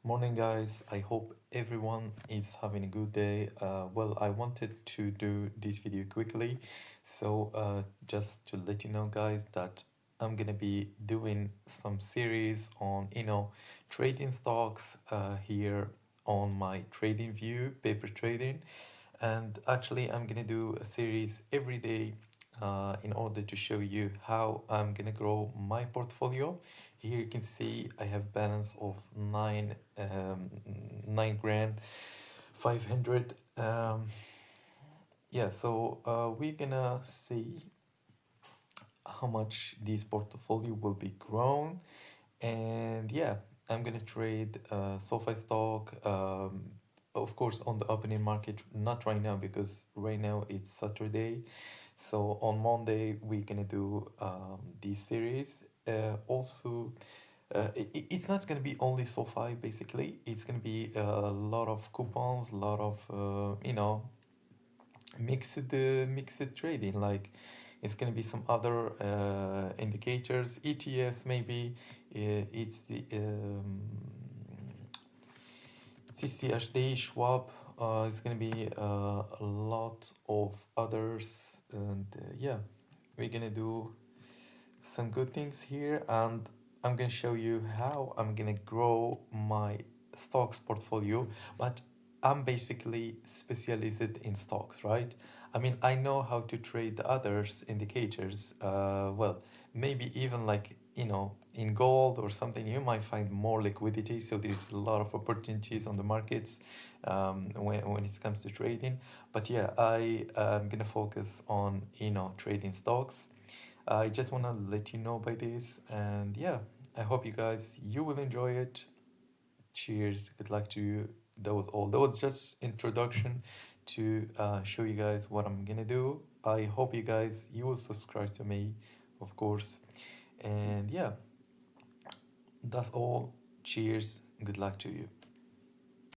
Morning, guys. I hope everyone is having a good day. Well, I wanted to do this video quickly. Just to let you know, guys, that I'm gonna be doing some series on, trading stocks here on my trading view, paper trading. And actually, I'm gonna do a series every day in order to show you how I'm gonna grow my portfolio. Here you can see I have balance of 9 grand 500. We're gonna see how much this portfolio will be grown, and yeah, I'm gonna trade SoFi stock, of course, on the opening market, not right now because right now it's Saturday. So on Monday we're gonna do this series. It's not gonna be only SoFi. Basically, it's gonna be a lot of coupons, a lot of mixed trading. Like it's gonna be some other indicators, ETFs maybe. It's the CCHD, Schwab. It's gonna be a lot of others, and yeah, we're gonna do some good things here, and I'm gonna show you how I'm gonna grow my stocks portfolio. But I'm basically specialized in stocks, right? I mean, I know how to trade the others indicators. Well, maybe even like in gold or something, you might find more liquidity. So there's a lot of opportunities on the markets when it comes to trading. But yeah, I am gonna focus on trading stocks. I just want to let you know by this, and yeah, I hope you will enjoy it. Cheers, good luck to you. Although it's just introduction to show you guys what I'm gonna do. I hope you will subscribe to me, of course. And yeah, that's all. Cheers, good luck to you.